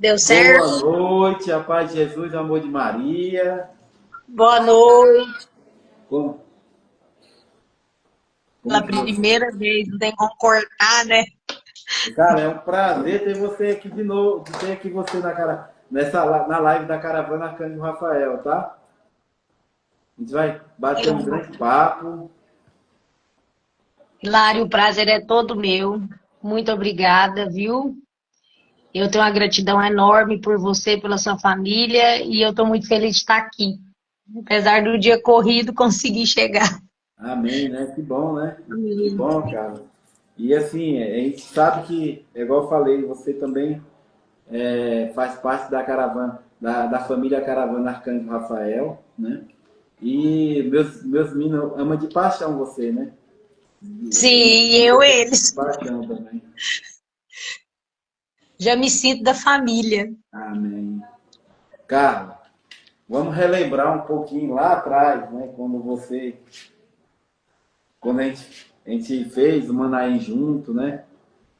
Deu Boa certo? noite, a paz de Jesus, o amor de Maria. Boa noite. Como, como Pela que você... primeira vez, não tem como cortar, né? Cara, é um prazer ter você aqui de novo, ter aqui você na live da Caravana Cândido Rafael, tá? A gente vai bater um Eu, grande papo. Hilário, o prazer é todo meu. Muito obrigada, viu? Eu tenho uma gratidão enorme por você, pela sua família, e eu estou muito feliz de estar aqui. Apesar do dia corrido, consegui chegar. Amém, né? Que bom, né? Que Amém. bom, cara. E assim, a gente sabe que, igual eu falei, você também faz parte da caravana, da família Caravana Arcanjo Rafael, né? E meus meninos amam de paixão você, né? Sim, eu, eles. Paixão também. Já me sinto da família. Amém. Carlos, vamos relembrar um pouquinho lá atrás, né? Quando a gente fez o Manaim junto, né?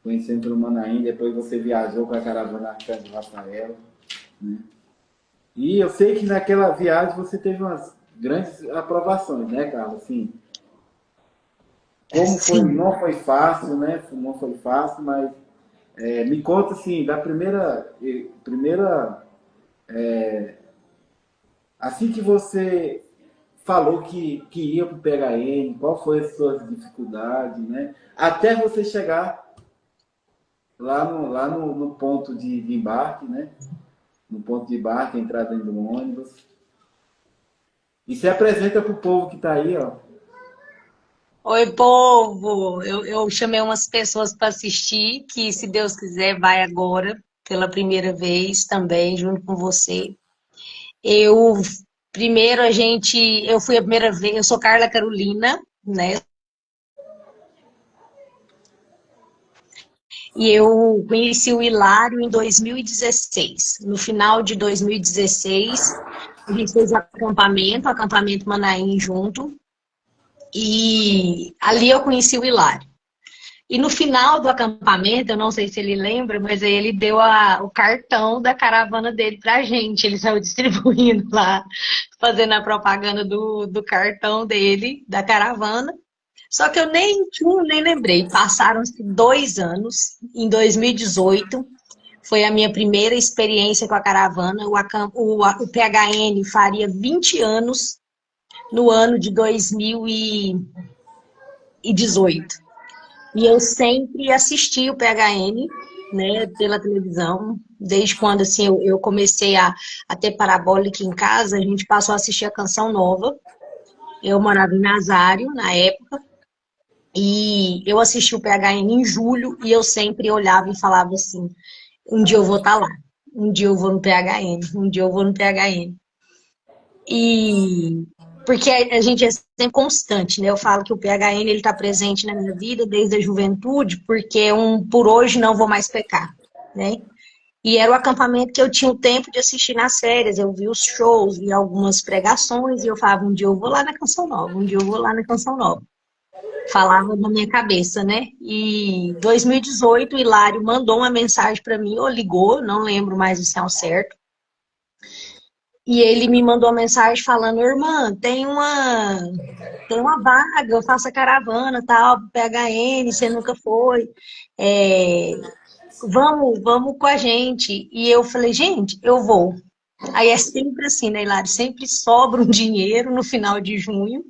Conhecendo o Manaim, depois você viajou com a caravana Arcanjo Rafael, né? E eu sei que naquela viagem você teve umas grandes aprovações, né, Carlos? Assim, como foi, Sim. não foi fácil, né? Não foi fácil, mas me conta assim, da primeira assim que você falou que ia para o PHN, qual foi as suas dificuldades, né? Até você chegar lá no ponto de embarque, né? No ponto de embarque, entrar dentro do ônibus. E se apresenta para o povo que está aí, ó. Oi, povo! Eu chamei umas pessoas para assistir, que se Deus quiser, vai agora, pela primeira vez também, junto com você. Eu, primeiro eu fui a primeira vez, eu sou Carla Carolina, né? E eu conheci o Hilário em 2016. No final de 2016, a gente fez acampamento Manaim junto, e ali eu conheci o Hilário. E no final do acampamento, eu não sei se ele lembra, mas aí ele deu o cartão da caravana dele pra gente. Ele saiu distribuindo lá, fazendo a propaganda do cartão dele, da caravana. Só que eu nem lembrei. Passaram-se 2 anos. Em 2018, foi a minha primeira experiência com a caravana. O PHN faria 20 anos no ano de 2018. E eu sempre assisti o PHN, né, pela televisão. Desde quando assim, eu comecei a ter parabólica em casa, a gente passou a assistir a Canção Nova. Eu morava em Nazário, na época, e eu assisti o PHN em julho, e eu sempre olhava e falava assim, um dia eu vou estar lá, um dia eu vou no PHN, um dia eu vou no PHN. E porque a gente é sempre constante, né? Eu falo que o PHN ele está presente na minha vida desde a juventude, porque por hoje não vou mais pecar, né? E era o acampamento que eu tinha o tempo de assistir nas férias. Eu vi os shows, vi algumas pregações, e eu falava, um dia eu vou lá na Canção Nova, um dia eu vou lá na Canção Nova. Falava na minha cabeça, né? E em 2018, o Hilário mandou uma mensagem para mim, ou ligou, não lembro mais o sinal certo. E ele me mandou uma mensagem falando, irmã, tem uma vaga, eu faço a caravana, tal, PHN, você nunca foi. É, vamos com a gente. E eu falei, gente, eu vou. Aí é sempre assim, né, Hilário? Sempre sobra um dinheiro no final de junho,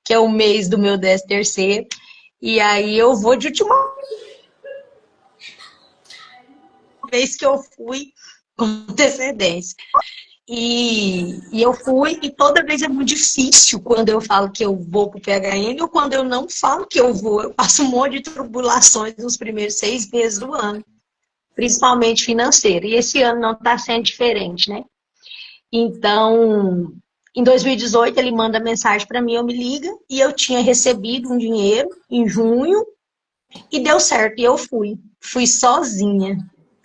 que é o mês do meu 13º. E aí eu vou de última vez que eu fui com antecedência. E eu fui, e toda vez é muito difícil quando eu falo que eu vou para o PHN ou quando eu não falo que eu vou. Eu passo um monte de tribulações nos primeiros 6 meses do ano, principalmente financeira. E esse ano não está sendo diferente, né? Então, em 2018, ele manda mensagem para mim, eu me liga, e eu tinha recebido um dinheiro em junho, e deu certo, e eu fui. Fui sozinha.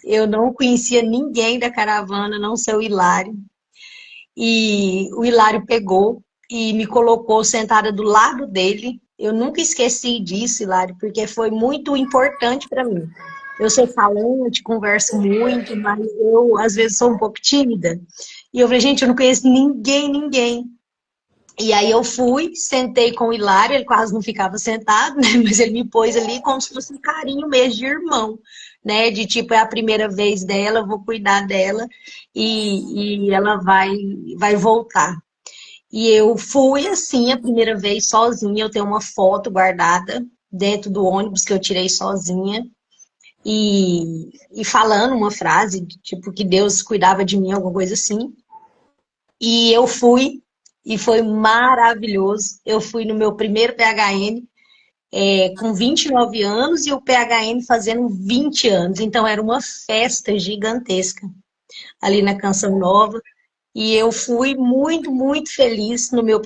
Eu não conhecia ninguém da caravana, não sei o Hilário. E o Hilário pegou e me colocou sentada do lado dele. Eu nunca esqueci disso, Hilário, porque foi muito importante para mim. Eu sou falante, converso muito, mas eu, às vezes, sou um pouco tímida. E eu falei, gente, eu não conheço ninguém. E aí eu fui, sentei com o Hilário, ele quase não ficava sentado, né? Mas ele me pôs ali como se fosse um carinho mesmo de irmão, né? De tipo, é a primeira vez dela, eu vou cuidar dela e ela vai voltar. E eu fui assim, a primeira vez sozinha, eu tenho uma foto guardada dentro do ônibus que eu tirei sozinha e falando uma frase, tipo, que Deus cuidava de mim, alguma coisa assim. E eu fui, e foi maravilhoso. Eu fui no meu primeiro PHN, com 29 anos, e o PHN fazendo 20 anos. Então, era uma festa gigantesca ali na Canção Nova. E eu fui muito feliz no meu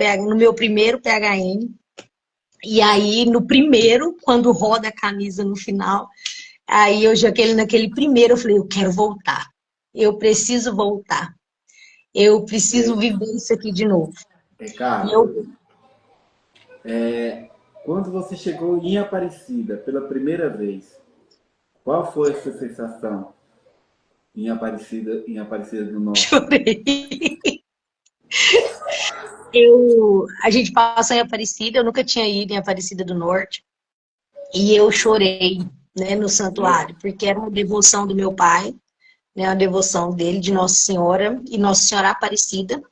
primeiro PHN. E aí, no primeiro, quando roda a camisa no final, aí eu já naquele primeiro, eu falei, eu quero voltar. Eu preciso voltar. Eu preciso É, viver isso aqui de novo. E Carla, eu, quando você chegou em Aparecida pela primeira vez, qual foi a sua sensação em Aparecida do Norte? chorei. A gente passou em Aparecida, eu nunca tinha ido em Aparecida do Norte. E eu chorei, né, no santuário, porque era uma devoção do meu pai, né, a devoção dele de Nossa Senhora e Nossa Senhora Aparecida.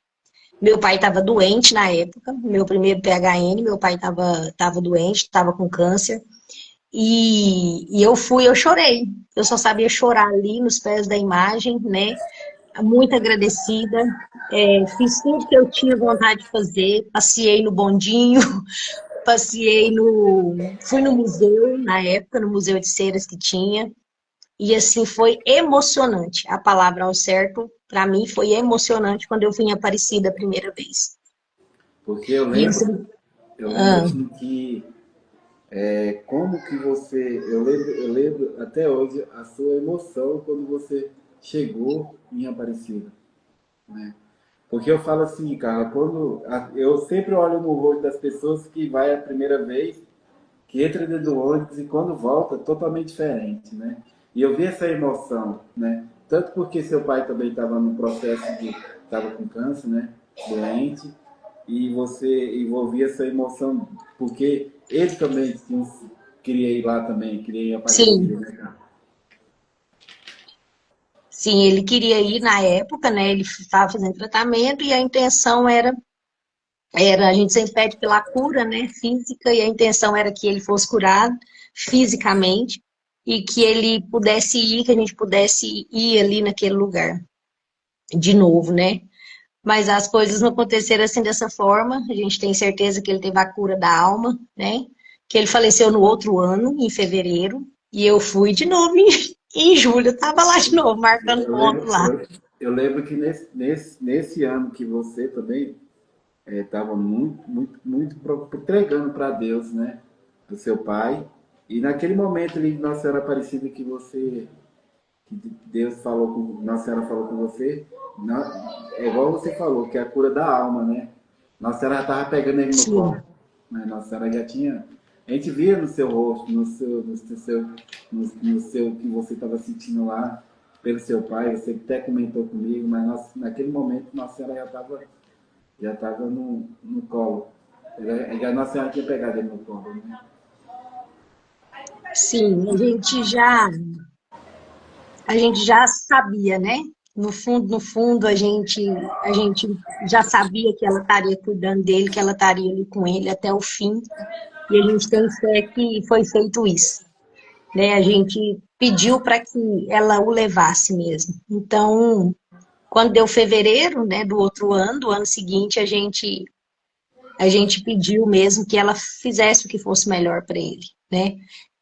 Meu pai estava doente na época, meu primeiro PHN, meu pai estava doente, estava com câncer. E eu chorei. Eu só sabia chorar ali nos pés da imagem, né? Muito agradecida. Fiz tudo que eu tinha vontade de fazer. Passei no bondinho, fui no museu, na época, no Museu de Ceras que tinha. E assim, foi emocionante. A palavra ao certo, para mim, foi emocionante quando eu fui em Aparecida a primeira vez. Porque E assim, eu lembro ah, assim que como que você, eu lembro até hoje a sua emoção quando você chegou em Aparecida, né? Porque eu falo assim, cara, eu sempre olho no rosto das pessoas que vai a primeira vez, que entra dentro do ônibus e quando volta, totalmente diferente, né? E eu vi essa emoção, né? Tanto porque seu pai também estava no processo estava com câncer, né? Doente, e você envolvia essa emoção, porque ele também queria ir lá também, queria ir sim, Aparecida, né, cara? sim, ele queria ir na época, né? Ele estava fazendo tratamento e a intenção a gente sempre pede pela cura, né, física, e a intenção era que ele fosse curado fisicamente e que ele pudesse ir, que a gente pudesse ir ali naquele lugar de novo, né? Mas as coisas não aconteceram assim dessa forma. A gente tem certeza que ele teve a cura da alma, né? Que ele faleceu no outro ano, em fevereiro, e eu fui de novo em julho, eu tava lá de novo, marcando Eu ponto lembro, lá. eu lembro que nesse ano que você também estava entregando para Deus, né? Do seu pai. E naquele momento ali, Nossa Senhora Aparecida, que Deus falou com, Nossa Senhora falou com você, é igual você falou, que é a cura da alma, né? Nossa Senhora já estava pegando ele no colo, Sim, né? Nossa Senhora já tinha, a gente via no seu rosto, no seu que você estava sentindo lá pelo seu pai, você até comentou comigo, mas naquele momento Nossa Senhora já tava no colo. Já Nossa Senhora tinha pegado ele no colo, né? sim, a gente já sabia, né? No fundo, a gente já sabia que ela estaria cuidando dele, que ela estaria ali com ele até o fim. E a gente tem fé que foi feito isso, né? A gente pediu para que ela o levasse mesmo. Então, quando deu fevereiro, né, do outro ano, do ano seguinte, a gente pediu mesmo que ela fizesse o que fosse melhor para ele, né?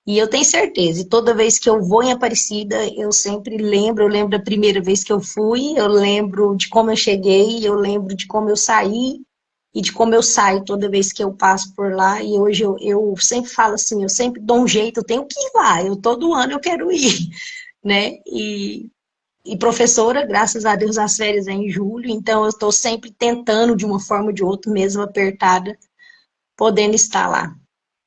E eu tenho certeza, e toda vez que eu vou em Aparecida, eu sempre lembro, eu lembro da primeira vez que eu fui, eu lembro de como eu cheguei, eu lembro de como eu saí e de como eu saio toda vez que eu passo por lá. E hoje eu sempre falo assim, eu sempre dou um jeito, eu tenho que ir lá, todo ano eu quero ir, né? E professora, graças a Deus, as férias é em julho, então eu estou sempre tentando, de uma forma ou de outra, mesmo apertada, podendo estar lá.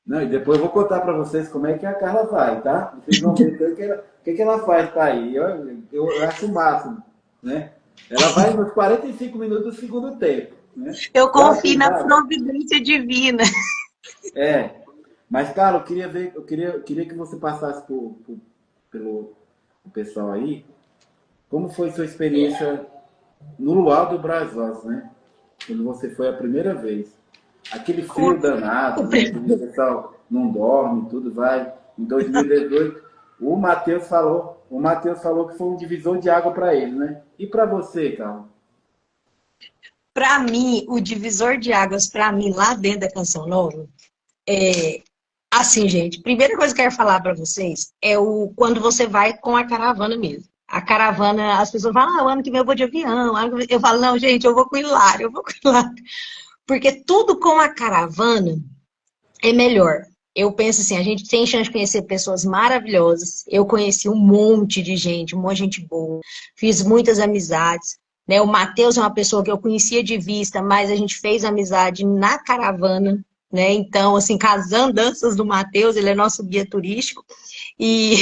Não, e depois eu vou contar para vocês como é que a Carla vai, tá? Vocês vão ver tanto que que ela faz para ir? Eu acho o máximo, né? Ela vai nos 45 minutos do segundo tempo, né? Eu Já confio tem na vaga? providência divina. É. Mas, cara, eu queria ver, queria que você passasse pelo o pessoal aí, como foi sua experiência no Luau do Brasós, né? Quando você foi a primeira vez. Aquele Com- frio danado, né? Aquele pessoal não dorme, tudo vai. Em 2018, o Matheus falou que foi um divisor de água para ele, né? E para você, cara? Para mim, o divisor de águas, para mim, lá dentro da Canção Nova, é assim, gente. Primeira coisa que eu quero falar para vocês é o quando você vai com a caravana mesmo. A caravana, as pessoas falam, o ano que vem eu vou de avião. Eu falo, não, gente, eu vou com o Hilário, eu vou com o Hilário. Porque tudo com a caravana é melhor. Eu penso assim, a gente tem chance de conhecer pessoas maravilhosas. Eu conheci um monte de gente, um monte de gente boa. Fiz muitas amizades. Né? O Matheus é uma pessoa que eu conhecia de vista, mas a gente fez amizade na caravana. Né? Então, assim, com as andanças do Matheus, ele é nosso guia turístico. E,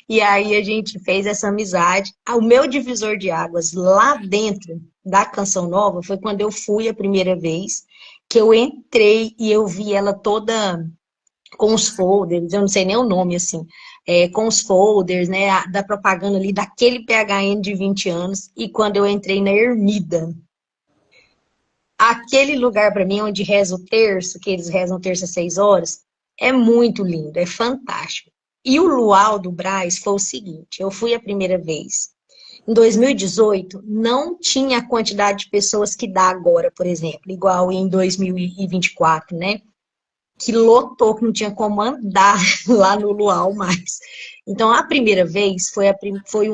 e aí a gente fez essa amizade. O meu divisor de águas lá dentro da Canção Nova foi quando eu fui a primeira vez, que eu entrei e eu vi ela toda com os folders, eu não sei nem o nome assim, com os folders, né, da propaganda ali daquele PHN de 20 anos, e quando eu entrei na Ermida, aquele lugar para mim onde reza o terço, que eles rezam o terço às 6 horas, é muito lindo, é fantástico. E o luau do Brás foi o seguinte, eu fui a primeira vez. Em 2018, não tinha a quantidade de pessoas que dá agora, por exemplo, igual em 2024, né? Que lotou, que não tinha como andar lá no luau mais. Então, a primeira vez foi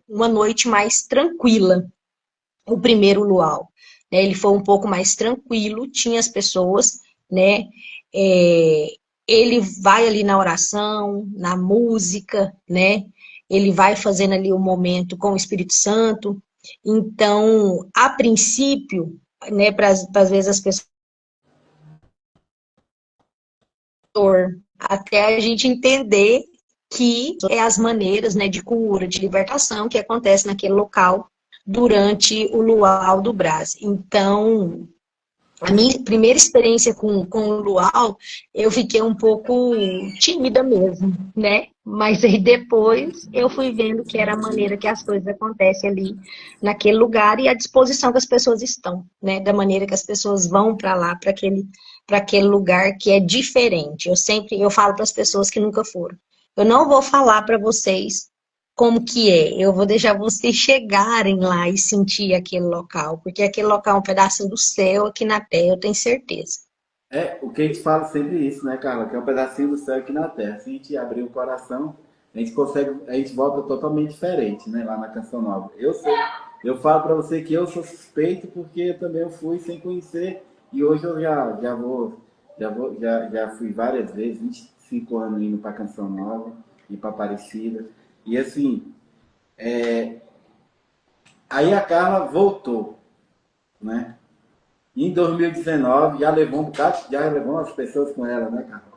uma noite mais tranquila, o primeiro luau. Né? Ele foi um pouco mais tranquilo, tinha as pessoas, né? É, ele vai ali na oração, na música, né? Ele vai fazendo ali o momento com o Espírito Santo. Então, a princípio, né, para às vezes as pessoas até a gente entender que é as maneiras, né, de cura, de libertação que acontece naquele local durante o luau do Brás. Então, a minha primeira experiência com o luau, eu fiquei um pouco tímida mesmo, né? Mas aí depois eu fui vendo que era a maneira que as coisas acontecem ali naquele lugar e a disposição que as pessoas estão, né? Da maneira que as pessoas vão para lá, para aquele lugar que é diferente. Eu falo para as pessoas que nunca foram. Eu não vou falar para vocês como que é. Eu vou deixar vocês chegarem lá e sentir aquele local, porque aquele local é um pedacinho do céu aqui na Terra, eu tenho certeza. O que a gente fala sempre isso, né, Carla? Que é um pedacinho do céu aqui na Terra. Se a gente abrir o coração, a gente volta totalmente diferente, né, lá na Canção Nova. Eu falo para você que eu sou suspeito porque também eu fui sem conhecer e hoje eu já fui várias vezes, 25 anos indo para Canção Nova e para Aparecida. E assim, aí a Carla voltou, né? Em 2019 já levou um bocado, já levou umas pessoas com ela, né, Carla?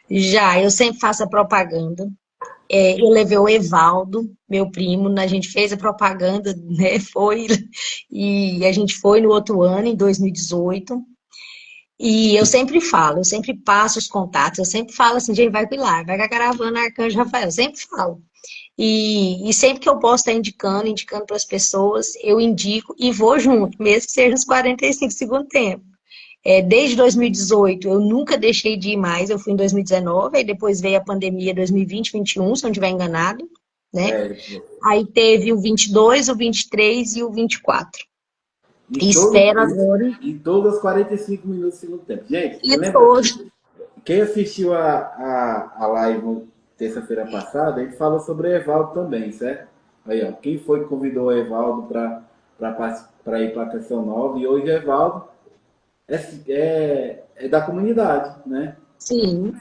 Já, eu sempre faço a propaganda. Eu levei o Evaldo, meu primo, a gente fez a propaganda, né? E a gente foi no outro ano, em 2018. E eu sempre falo, eu sempre passo os contatos, eu sempre falo assim, gente, vai pilar, vai com a caravana Arcanjo Rafael, eu sempre falo. E sempre que eu posso estar indicando para as pessoas, eu indico e vou junto, mesmo que seja os 45 segundo tempo. Desde 2018, eu nunca deixei de ir mais, eu fui em 2019, aí depois veio a pandemia 2020, 2021, se eu não estiver enganado, né? É, Aí teve o 22, o 23 e o 24. e E todos, espero agora e todos os 45 minutos do segundo tempo. Gente, e você lembra? todos. Quem assistiu a live terça-feira passada, a gente falou sobre o Evaldo também, certo? Aí, ó, quem foi que convidou o Evaldo para ir para a Canção Nova? E hoje o Evaldo é da comunidade, né? Sim,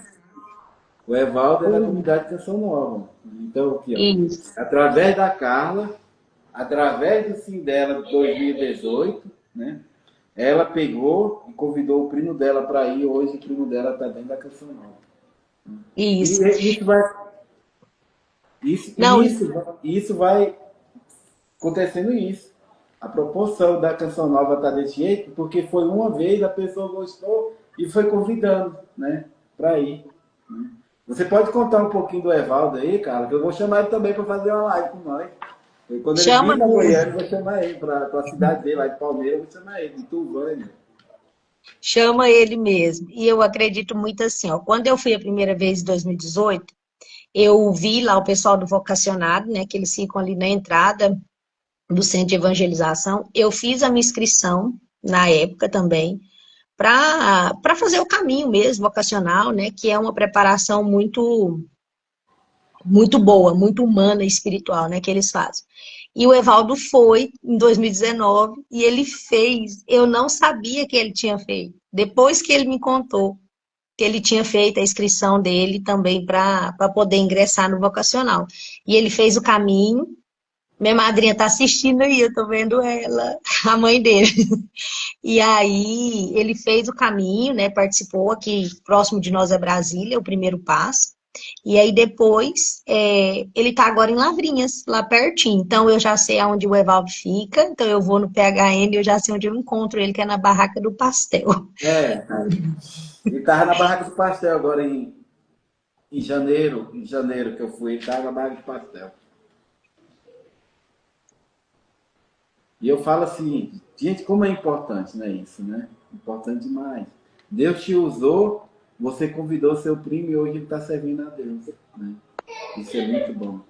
O Evaldo é da comunidade Canção Nova. Então, aqui, ó, isso. através da Carla, através do Sim dela de 2018, né? Ela pegou e convidou o primo dela para ir. Hoje o primo dela está dentro da Canção Nova. E Isso. isso vai. Não, Isso vai acontecendo isso. A proporção da Canção Nova tá desse jeito, porque foi uma vez, a pessoa gostou e foi convidando, né, para ir. Né? Você pode contar um pouquinho do Evaldo aí, cara, que eu vou chamar ele também para fazer uma live com nós. E quando ele chama vir para Goiânia, mesmo. eu vou chamar ele para a cidade dele, lá de Palmeiras, eu vou chamar ele, de Tuvânia. Chama ele mesmo. E eu acredito muito assim, ó. Quando eu fui a primeira vez em 2018, eu vi lá o pessoal do vocacionado, né? Que eles ficam ali na entrada do centro de evangelização. Eu fiz a minha inscrição na época também, para fazer o caminho mesmo, vocacional, né? Que é uma preparação muito boa, muito humana e espiritual, né? Que eles fazem. E o Evaldo foi em 2019 e ele fez. Eu não sabia que ele tinha feito. Depois que ele me contou que ele tinha feito a inscrição dele também para poder ingressar no vocacional. E ele fez o caminho. Minha madrinha está assistindo aí, eu tô vendo ela, a mãe dele. E aí ele fez o caminho, né? Participou aqui, próximo de nós é Brasília, o primeiro passo. E aí depois, ele tá agora em Lavrinhas, lá pertinho. Então eu já sei aonde o Evaldo fica, então eu vou no PHN, eu já sei onde eu encontro ele, que é na Barraca do Pastel. É, ele tava na Barraca do Pastel agora em janeiro que eu fui, ele tava na Barraca do Pastel. E eu falo assim, gente, como é importante, né, isso, né? Importante demais. Deus te usou, você convidou seu primo e hoje ele está servindo a Deus, né? Isso é muito bom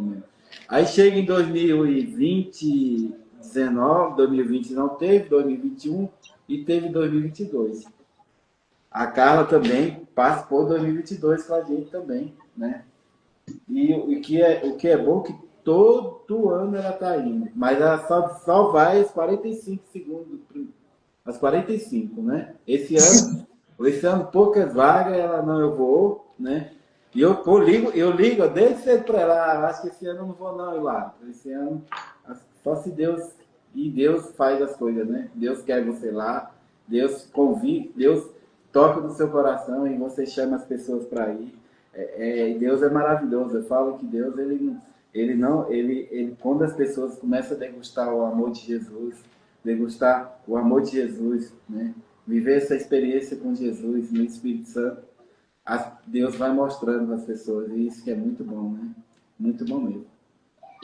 mesmo. Aí chega em 2020, 2020 não teve, 2021 e teve 2022. A Carla também participou de 2022 com a gente também, né? E o que é bom é que todo ano ela está indo, mas ela só vai aos 45 segundos, às 45, né? Esse ano poucas vagas, ela não, eu vou, né? E eu ligo desde cedo para ela, acho que esse ano eu não vou não, lá. Esse ano, só se Deus, e Deus faz as coisas, né? Deus quer você lá, Deus convida, Deus toca no seu coração e você chama as pessoas para ir. Deus é maravilhoso. Eu falo que Deus, ele quando as pessoas começam a degustar o amor de Jesus, degustar o amor de Jesus, né? Viver essa experiência com Jesus no Espírito Santo, Deus vai mostrando às pessoas, e isso que é muito bom, né? Muito bom mesmo.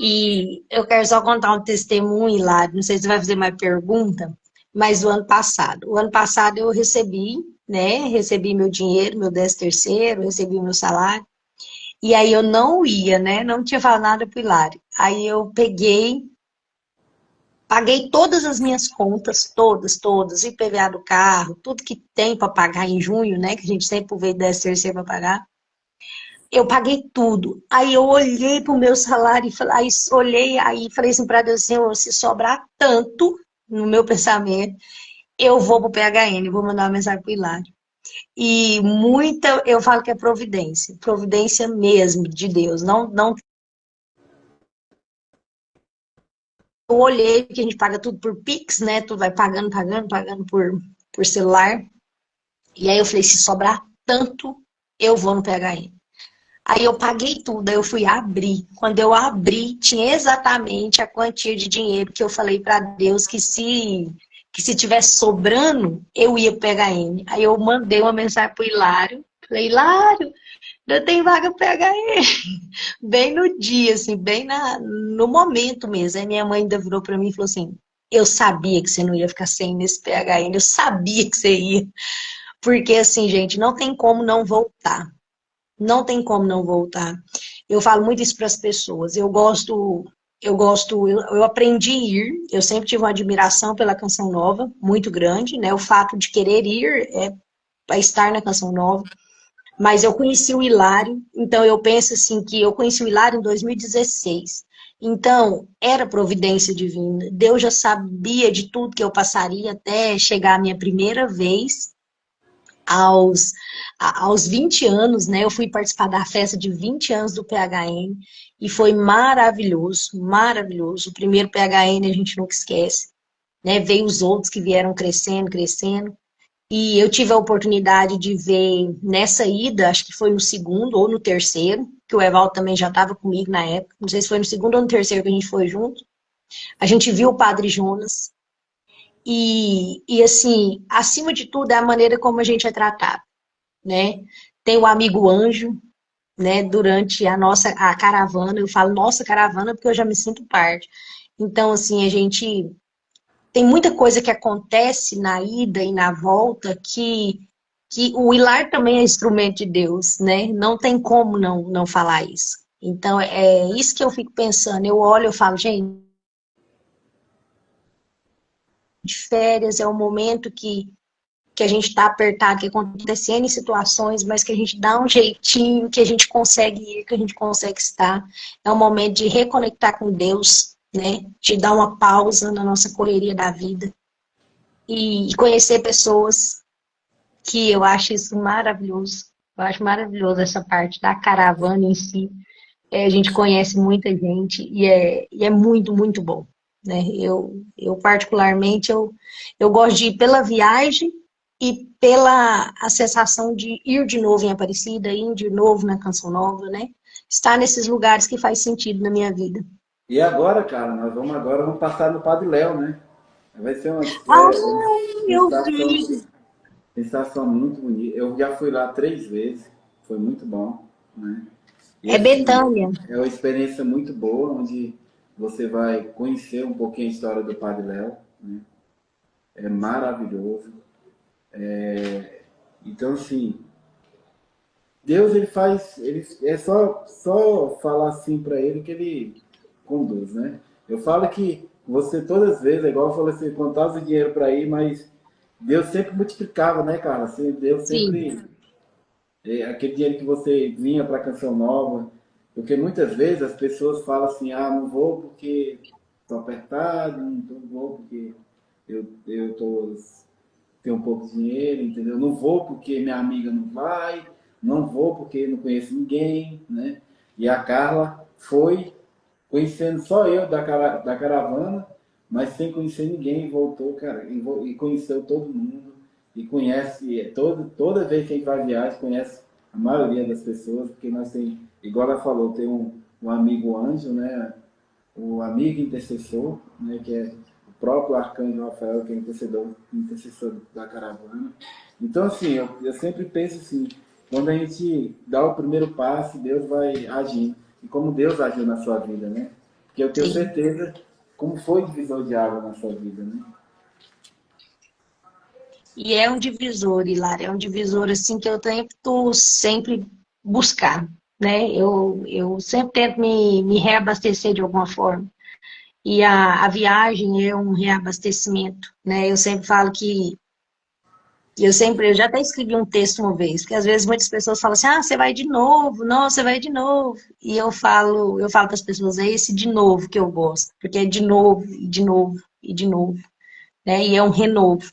E eu quero só contar um testemunho, Hilário, não sei se você vai fazer mais pergunta, mas do ano passado. O ano passado eu recebi, né? Recebi meu dinheiro, meu 13º, recebi meu salário. E aí eu não ia, né? Não tinha falado nada pro Hilário. Aí eu peguei, paguei todas as minhas contas, todas, IPVA do carro, tudo que tem para pagar em junho, né? Que a gente sempre veio 13º para pagar. Eu paguei tudo. Aí eu olhei pro meu salário e falei, aí falei assim para Deus, Senhor, se sobrar tanto no meu pensamento, eu vou pro PHN, vou mandar uma mensagem pro Hilário. E muita, eu falo que é providência mesmo de Deus. Não, eu olhei que a gente paga tudo por Pix, né? Tudo vai pagando por celular. E aí eu falei, se sobrar tanto, eu vou no PHN. Aí eu paguei tudo, aí eu fui abrir. Quando eu abri, tinha exatamente a quantia de dinheiro que eu falei para Deus que se tivesse sobrando, eu ia pro PHN. Aí eu mandei uma mensagem pro Hilário. Falei, Hilário, eu tenho vaga pro PHN. Bem no dia, assim, no momento mesmo. Aí minha mãe ainda virou para mim e falou assim, eu sabia que você não ia ficar sem nesse PHN, eu sabia que você ia. Porque assim, gente, não tem como não voltar. Não tem como não voltar. Eu falo muito isso para as pessoas. Eu aprendi a ir, eu sempre tive uma admiração pela Canção Nova, muito grande, né? O fato de querer ir é estar na Canção Nova. Mas eu conheci o Hilário, então eu penso assim que eu conheci o Hilário em 2016. Então, era providência divina. Deus já sabia de tudo que eu passaria até chegar a minha primeira vez aos 20 anos, né? Eu fui participar da festa de 20 anos do PHN e foi maravilhoso, maravilhoso. O primeiro PHN a gente nunca esquece, né? Veio os outros que vieram crescendo. E eu tive a oportunidade de ver nessa ida, acho que foi no segundo ou no terceiro, que o Evaldo também já estava comigo na época, não sei se foi no segundo ou no terceiro que a gente foi junto. A gente viu o Padre Jonas. E assim, acima de tudo, é a maneira como a gente é tratado, né? Tem o amigo anjo, né? Durante a caravana, eu falo nossa caravana porque eu já me sinto parte. Então, assim, a gente tem muita coisa que acontece na ida e na volta que o Hilar também é instrumento de Deus, né? Não tem como não falar isso. Então, é isso que eu fico pensando. Eu olho, eu falo, gente, de férias é um momento que a gente está apertado, que acontecendo em situações, mas que a gente dá um jeitinho, que a gente consegue ir, que a gente consegue estar. É um momento de reconectar com Deus, né? De dar uma pausa na nossa correria da vida e conhecer pessoas que eu acho isso maravilhoso. Eu acho maravilhoso essa parte da caravana em si. A gente conhece muita gente e é muito, muito bom. Né? Eu particularmente, eu gosto de ir pela viagem e pela a sensação de ir de novo em Aparecida, ir de novo na Canção Nova, né? Estar nesses lugares que faz sentido na minha vida. E agora, cara, vamos passar no Padre Léo, né? Vai ser Ah, uma eu sensação, vi! sensação muito bonita. Eu já fui lá 3 vezes, foi muito bom, né? E É assim, Betânia. é uma experiência muito boa, onde você vai conhecer um pouquinho a história do Padre Léo, né? É maravilhoso. Então, assim, Deus, ele faz, ele é só falar assim para ele que ele conduz, né? Eu falo que você todas as vezes, é igual eu falei assim, contava o dinheiro para ir, mas Deus sempre multiplicava, né, cara? Assim, Deus Sim, sempre, aquele dinheiro que você vinha para a Canção Nova, porque muitas vezes as pessoas falam assim, ah, não vou porque estou apertado, não vou porque eu tenho um pouco de dinheiro, entendeu? Não vou porque minha amiga não vai, não vou porque não conheço ninguém, né? E a Carla foi conhecendo só eu da caravana, mas sem conhecer ninguém, voltou, cara, e conheceu todo mundo, e conhece, toda vez que a gente vai viajar, conhece a maioria das pessoas, porque nós tem, igual ela falou, tem um amigo anjo, né? O amigo intercessor, né, que é o próprio arcanjo Rafael, que é intercessor da caravana. Então, assim, eu sempre penso assim, quando a gente dá o primeiro passo, Deus vai agindo. E como Deus agiu na sua vida, né? Porque eu tenho sim. certeza como foi o divisor de água na sua vida, né? E é um divisor, Hilário, é um divisor assim que eu tento sempre buscar, né? Eu sempre tento me reabastecer de alguma forma. E a viagem é um reabastecimento, né? Eu sempre falo que eu já até escrevi um texto uma vez, que às vezes muitas pessoas falam assim, ah, você vai de novo, não, você vai de novo. E eu falo para as pessoas, é esse de novo que eu gosto, porque é de novo, e de novo, e de novo, né? E é um renovo.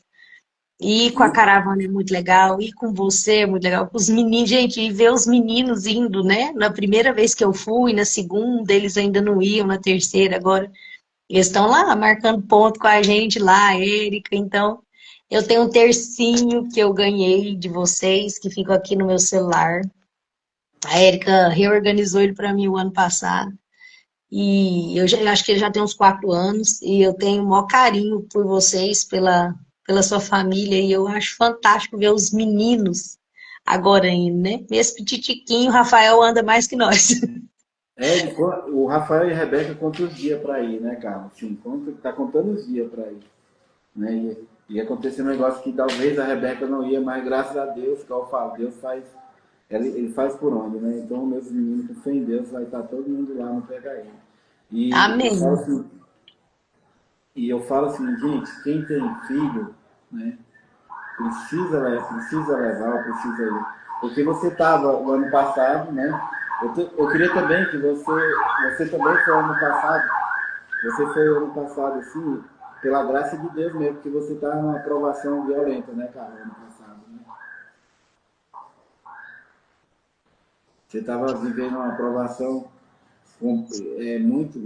E com a E, caravana é muito legal, e com você é muito legal, com os meninos, gente, e ver os meninos indo, né? Na primeira vez que eu fui, na segunda, eles ainda não iam, na terceira, agora eles estão lá marcando ponto com a gente lá, a Érica. Então, eu tenho um tercinho que eu ganhei de vocês, que fica aqui no meu celular. A Érica reorganizou ele para mim o ano passado. E eu acho que ele já tem uns 4 anos. E eu tenho o maior carinho por vocês, pela sua família. E eu acho fantástico ver os meninos agora indo, né? Mesmo petitiquinho, o Rafael anda mais que nós. o Rafael e a Rebeca contam os dias para ir, né, cara? Assim, tá contando os dias para ir. Né? E aconteceu um negócio que talvez a Rebeca não ia, mas graças a Deus, que eu falo, Deus faz, ele faz por onde, né? Então, meus meninos, com fé em Deus, vai estar todo mundo lá no PHM. E Amém. eu falo assim, gente, quem tem filho, né, precisa levar, precisa ir. Porque você estava o ano passado, né? Eu queria também que você também foi ano passado, você foi ano passado, assim, pela graça de Deus mesmo, porque você está numa aprovação violenta, né, cara, ano passado, né? Você estava vivendo uma aprovação muito,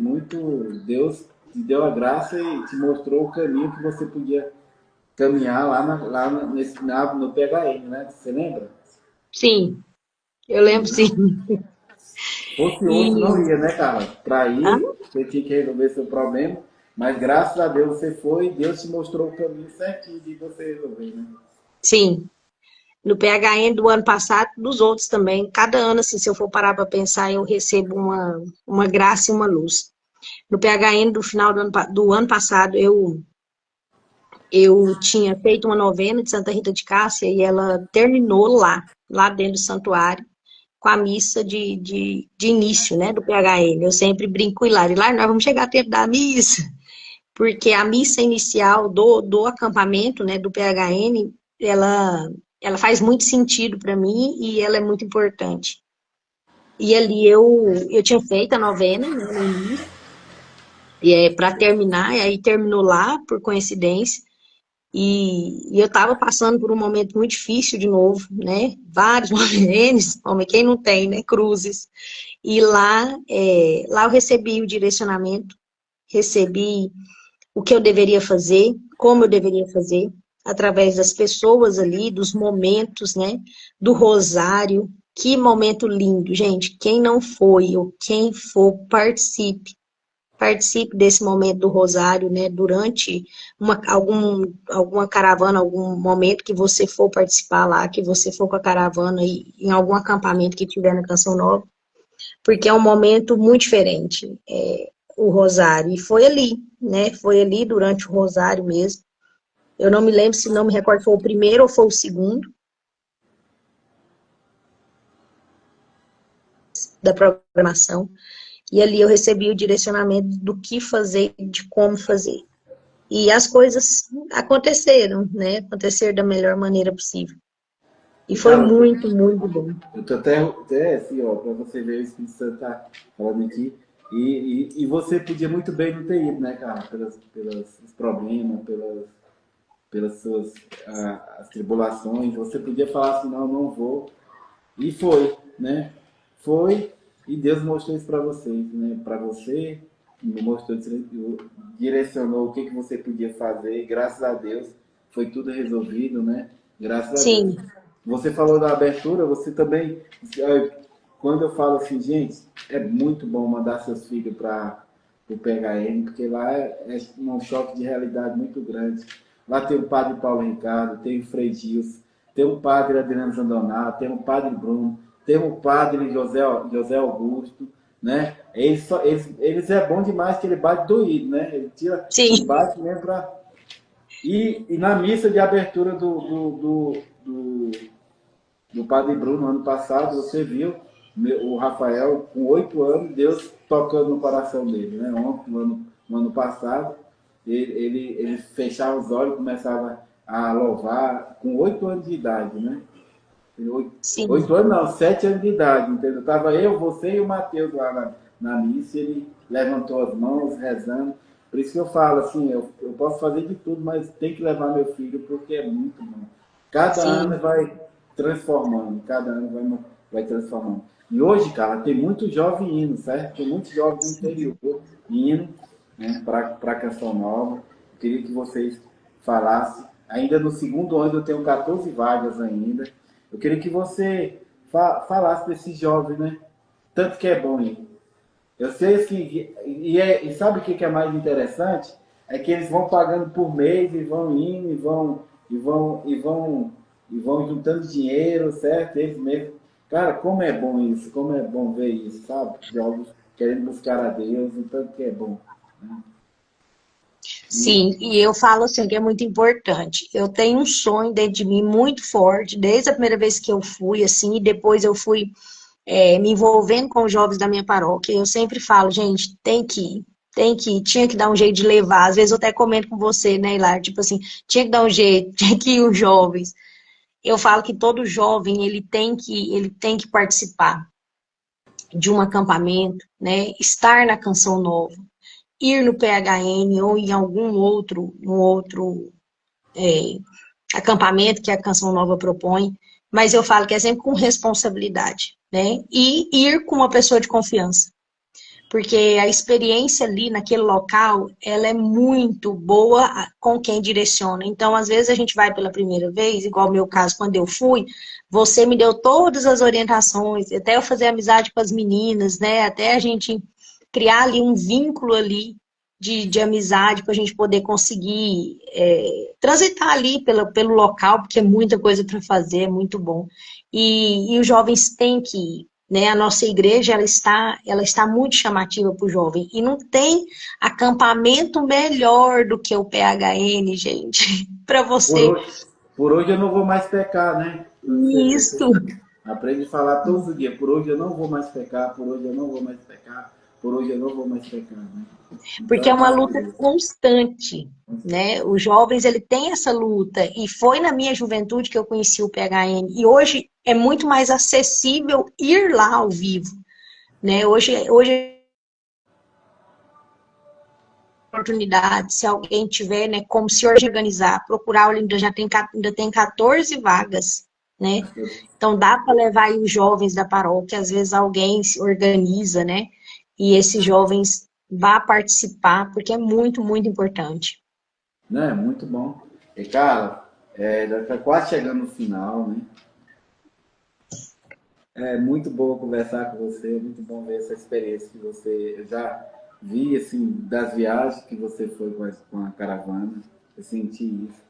Deus te deu a graça e te mostrou o caminho que você podia caminhar no PHN, né? Você lembra? Sim, eu lembro sim. Se fosse outro, E, não ia, né, cara? Para ah, ir, você tinha que resolver seu problema, mas graças a Deus você foi e Deus te mostrou o caminho certinho de você resolver, né? sim, no PHN do ano passado, dos outros também. Cada ano, assim, se eu for parar para pensar, eu recebo uma graça e uma luz. No PHN do final do ano passado, eu tinha feito uma novena de Santa Rita de Cássia e ela terminou lá dentro do santuário, com a missa de início, né, do PHN. Eu sempre brinco com o Hilário, Hilário, nós vamos chegar a tempo da missa, porque a missa inicial do acampamento, né, do PHN, ela faz muito sentido para mim e ela é muito importante. E ali eu tinha feito a novena, né, no início, para terminar, e aí terminou lá, por coincidência, e eu estava passando por um momento muito difícil de novo, né? Vários momentos, quem não tem, né? Cruzes. E lá eu recebi o direcionamento, recebi o que eu deveria fazer, como eu deveria fazer, através das pessoas ali, dos momentos, né? Do rosário. Que momento lindo, gente. Quem não foi ou quem for, participe desse momento do rosário, né, durante alguma caravana, algum momento que você for participar lá, que você for com a caravana e em algum acampamento que tiver na Canção Nova, porque é um momento muito diferente, o rosário, e foi ali, né, foi ali durante o rosário mesmo. Eu não me lembro, se não me recordo, foi o primeiro ou foi o segundo da programação, e ali eu recebi o direcionamento do que fazer, de como fazer. E as coisas aconteceram, né? Aconteceram da melhor maneira possível. E E, foi cara, muito, muito bom. eu tô até assim, ó, para você ver o Espírito Santo tá falando aqui. E você podia muito bem não ter ido, né, cara? Pelos problemas, pelas suas as tribulações. Você podia falar assim, não, não vou. E foi, né? Foi e Deus mostrou isso para vocês, né? Para você, mostrou, direcionou o que você podia fazer. E graças a Deus foi tudo resolvido, né? Graças a Deus. Sim, Você falou da abertura, você também, quando eu falo assim, gente, é muito bom mandar seus filhos para o PHN, porque lá é um choque de realidade muito grande. Lá tem o padre Paulo Ricardo, tem o Frei Gilson, tem o padre Adriano Zandonato, tem o padre Bruno, tem o padre José Augusto, né? Eles é bom demais que ele bate doído, né? Ele sim, bate mesmo para... E na missa de abertura do Padre Bruno, ano passado, você viu o Rafael, com 8 anos, Deus tocando no coração dele, né? Ontem, no ano passado, ele fechava os olhos e começava a louvar com 8 anos de idade, né? Oito, sim, 8 anos não, 7 anos de idade, entendeu? Tava eu, você e o Mateus lá na missa, e ele levantou as mãos, rezando. Por isso que eu falo assim, eu posso fazer de tudo, mas tem que levar meu filho, porque é muito bom. Cada ano sim, vai transformando, cada ano vai transformando. E hoje, cara, tem muito jovem indo, certo? Tem muitos jovens do interior indo, né, para a Canção Nova. Eu queria que vocês falassem. Ainda no segundo ano eu tenho 14 vagas ainda. Eu queria que você falasse desse jovem, né? Tanto que é bom ir. Eu sei assim, e sabe o que é mais interessante? É que eles vão pagando por mês e vão indo e vão juntando dinheiro, certo? Eles mesmos. Cara, como é bom isso, como é bom ver isso, sabe? Jovens querendo buscar a Deus, o tanto que é bom. Né? E, sim. E eu falo assim que é muito importante. Eu tenho um sonho dentro de mim muito forte, desde a primeira vez que eu fui, assim, e depois eu fui me envolvendo com os jovens da minha paróquia. Eu sempre falo, gente, tem que ir, tinha que dar um jeito de levar. Às vezes eu até comento com você, né, Hilário? Tipo assim, tinha que dar um jeito, tinha que ir os jovens. Eu falo que todo jovem ele tem que participar de um acampamento, né? Estar na Canção Nova, ir no PHN ou em algum outro, é, acampamento que a Canção Nova propõe, mas eu falo que é sempre com responsabilidade, né? E ir com uma pessoa de confiança. porque a experiência ali naquele local, ela é muito boa com quem direciona. Então, às vezes a gente vai pela primeira vez, igual o meu caso, quando eu fui, você me deu todas as orientações, até eu fazer amizade com as meninas, né? Até a gente criar ali um vínculo ali de amizade para a gente poder conseguir transitar ali pelo local, porque é muita coisa para fazer, é muito bom. E os jovens têm que ir, né? A nossa igreja ela está muito chamativa para o jovem. E não tem acampamento melhor do que o PHN, gente, para Por você. hoje, por hoje eu não vou mais pecar, né? Isso. Você aprende a falar todos os dias. Por hoje eu não vou mais pecar, por hoje eu não vou mais pecar, por hoje eu não vou mais pecar, né? Então Porque é é uma luta maravilhoso. constante, né? Os jovens, ele tem essa luta. E foi na minha juventude que eu conheci o PHN. E hoje é muito mais acessível ir lá ao vivo, né? Hoje oportunidade, se alguém tiver, né, como se organizar, procurar, ainda tem 14 vagas, né? Então dá para levar aí os jovens da paróquia, às vezes alguém se organiza, né? E esses jovens vá participar, porque é muito, muito importante. Não, é muito bom. E, cara, já está quase chegando no final, né? É muito bom conversar com você, é muito bom ver essa experiência que você... Eu já vi, assim, das viagens que você foi com a caravana, eu senti isso.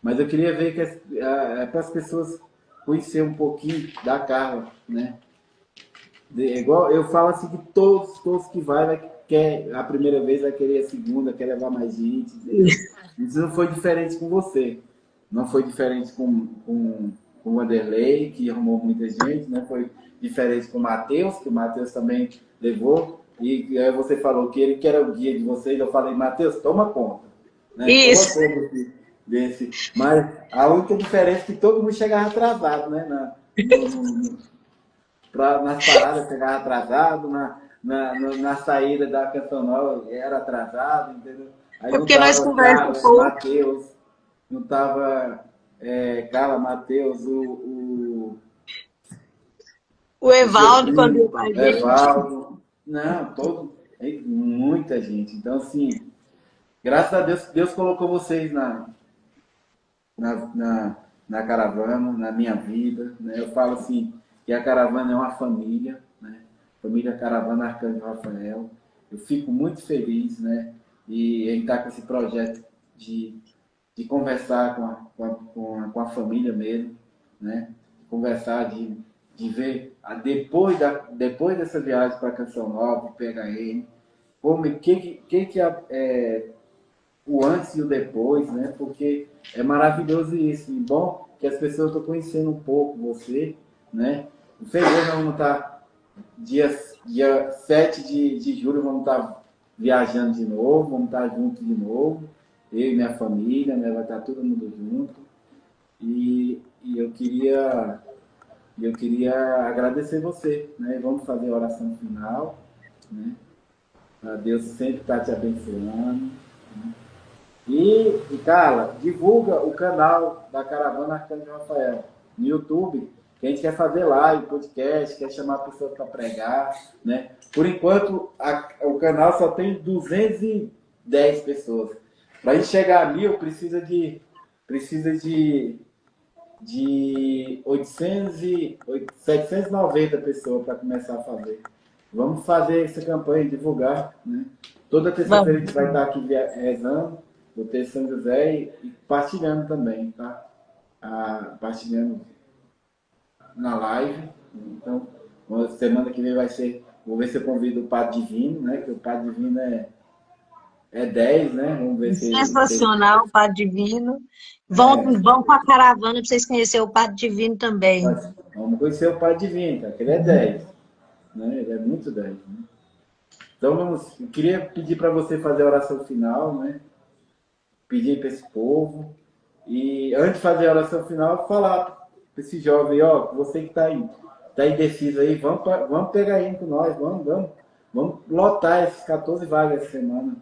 Mas eu queria ver que para as pessoas conhecer um pouquinho da Carla, né? Igual eu falo assim que todos que quer a primeira vez vai querer a segunda, quer levar mais gente, entendeu? Isso não foi diferente com você. Não foi diferente com o Wanderlei, que arrumou muita gente, não foi diferente com o Matheus, que o Matheus também levou. E aí você falou que ele que era o guia de vocês, eu falei, Matheus, toma conta. Né? Toma Isso, conta desse. Mas a única diferença é que todo mundo chegava atrasado, né? Nas paradas chegava atrasado, na saída da Canção Nova era atrasado, entendeu? Aí é não porque nós tava conversamos Carla, pouco. Matheus, não tava Carla, Matheus, O o Evaldo, quando ia Geoffrey, com a gente. Evaldo, não, muita gente. Então, assim, graças a Deus, Deus colocou vocês na, na, na caravana, na minha vida, né? Eu falo assim, que a caravana é uma família, né? Família Caravana Arcanjo Rafael. Eu fico muito feliz, né? E ele está com esse projeto de conversar com a família mesmo, né? Conversar, de ver depois dessa viagem para Canção Nova, PHN, como o antes e o depois, né? Porque é maravilhoso isso. E bom que as pessoas estão conhecendo um pouco você, né? Em fevereiro nós vamos estar, dia 7 de julho, vamos estar viajando de novo, vamos estar juntos de novo. Eu e minha família, né? Vai estar todo mundo junto. E eu queria agradecer você, né? Vamos fazer a oração final, né? Para Deus sempre estar te abençoando. Carla, divulga o canal da Caravana Arcanjo Rafael no YouTube, que a gente quer fazer live, podcast, quer chamar pessoas para pregar, né? Por enquanto, o canal só tem 210 pessoas. Para a gente chegar a 1000, precisa de 790 pessoas para começar a fazer. Vamos fazer essa campanha, divulgar, né? Toda terça-feira a Vamos. gente vai estar aqui rezando o texto São José e partilhando também, tá? Partilhando na live. Então, semana que vem vou ver se eu convido o Padre Divino, né? Que o Padre Divino é 10, né? Vamos ver se Sensacional, o Padre Divino. é, Vão com a caravana para vocês conhecerem o Padre Divino também. vamos conhecer o Padre Divino, tá? Que ele é 10, né? Ele é muito 10, né? Então, eu queria pedir para você fazer a oração final, né? Pedir para esse povo. E antes de fazer a oração final, falar para esse jovem, ó, você que está aí, tá indeciso aí, vamos pegar ele com nós, vamos lotar essas 14 vagas essa semana.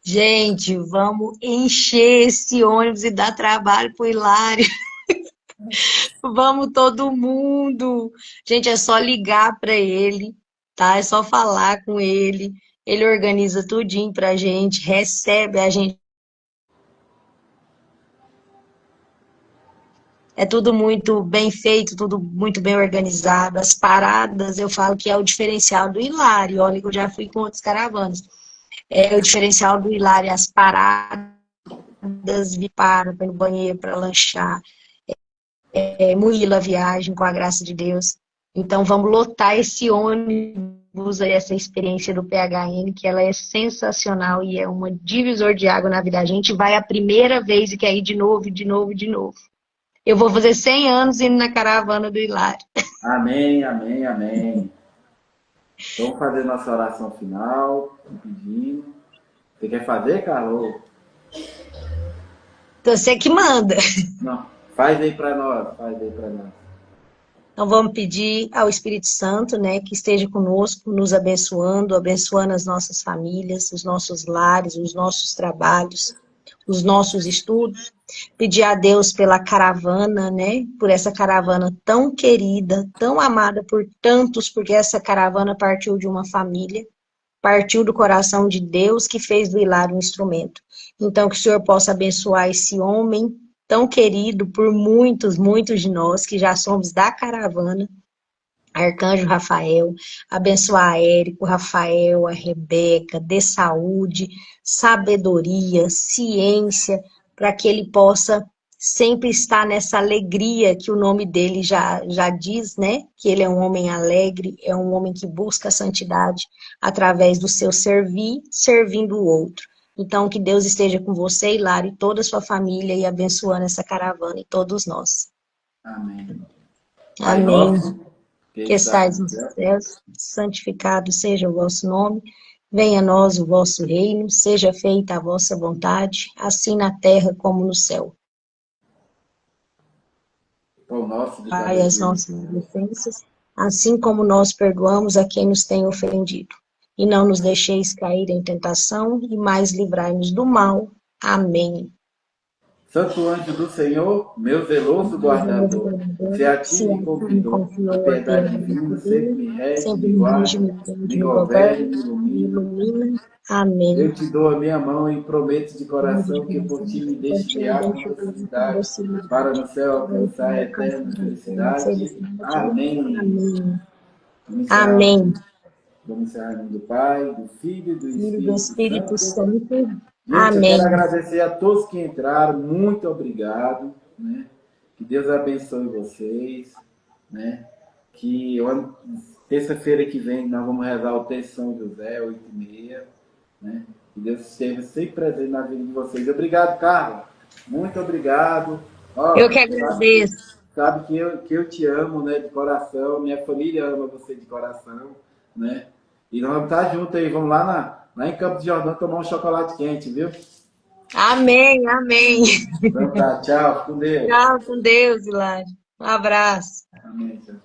Gente, vamos encher esse ônibus e dar trabalho pro Hilário. Vamos todo mundo. Gente, é só ligar para ele, tá? É só falar com ele. Ele organiza tudinho pra gente, recebe a gente. É tudo muito bem feito, tudo muito bem organizado. As paradas, eu falo que é o diferencial do Hilário. Olha que eu já fui com outras caravanas. É o diferencial do Hilário, as paradas de para ir no banheiro, para lanchar. Moíla a viagem, com a graça de Deus. Então, vamos lotar esse ônibus, essa experiência do PHN, que ela é sensacional e é um divisor de água na vida. A gente vai a primeira vez e quer ir de novo, de novo, de novo. Eu vou fazer 100 anos indo na caravana do Hilário. Amém, amém, amém. Vamos fazer nossa oração final, pedindo. Você quer fazer, Carlos? Então, você que manda. Não, faz aí para nós, faz aí para nós. Então, vamos pedir ao Espírito Santo, né, que esteja conosco, nos abençoando, abençoando as nossas famílias, os nossos lares, os nossos trabalhos, os nossos estudos. Pedir a Deus pela caravana, né, por essa caravana tão querida, tão amada por tantos, porque essa caravana partiu de uma família, partiu do coração de Deus que fez do Hilário um instrumento. Então, que o Senhor possa abençoar esse homem tão querido por muitos, muitos de nós que já somos da caravana, Arcanjo Rafael, abençoar a Érico, Rafael, a Rebeca, dê saúde, sabedoria, ciência, para que ele possa sempre estar nessa alegria que o nome dele já diz, né? Que ele é um homem alegre, é um homem que busca a santidade através do seu servir, servindo o outro. Então, que Deus esteja com você, Hilário, e toda a sua família, e abençoando essa caravana e todos nós. Amém. Pai Amém. nosso, Que estais nos céus, santificado seja o vosso nome, venha a nós o vosso reino, seja feita a vossa vontade, assim na terra como no céu. Pão nosso de cada Pai, as dia. nossas ofensas, assim como nós perdoamos a quem nos tem ofendido. E não nos deixeis cair em tentação, e mais livrai-nos do mal. Amém. Santo anjo do Senhor, meu zeloso guardador, se a ti Se me a ti me convidou, a confiou a piedade piedade divina de sempre Deus, me rege, sempre me me rige, guarda, me defende, me me governe, governa, me me ilumina. ilumina. Amém. Eu te dou a minha mão e prometo de coração que por ti me deixe guiar com docilidade, para no céu alcançar a eterna felicidade. Amém. Amém. Vamos encerrar, Amém. vamos encerrar em nome do Pai, do Filho e do Filho do Espírito Espírito Santo. Santo. Gente, eu quero Amém. agradecer a todos que entraram, muito obrigado, né? Que Deus abençoe vocês, né? Que terça-feira que vem nós vamos rezar o texto São José, 8h30, né? Que Deus esteja sempre presente na vida de vocês. Obrigado, Carla. Muito obrigado. Ó, Eu que agradeço. sabe que eu te amo, né? De coração. Minha família ama você de coração, né? E nós vamos estar juntos aí. Vamos lá em Campo de Jordão tomar um chocolate quente, viu? Amém, amém. Então tá, tchau. Com Deus. Tchau, com Deus, Hilário. Um abraço. Amém, tchau.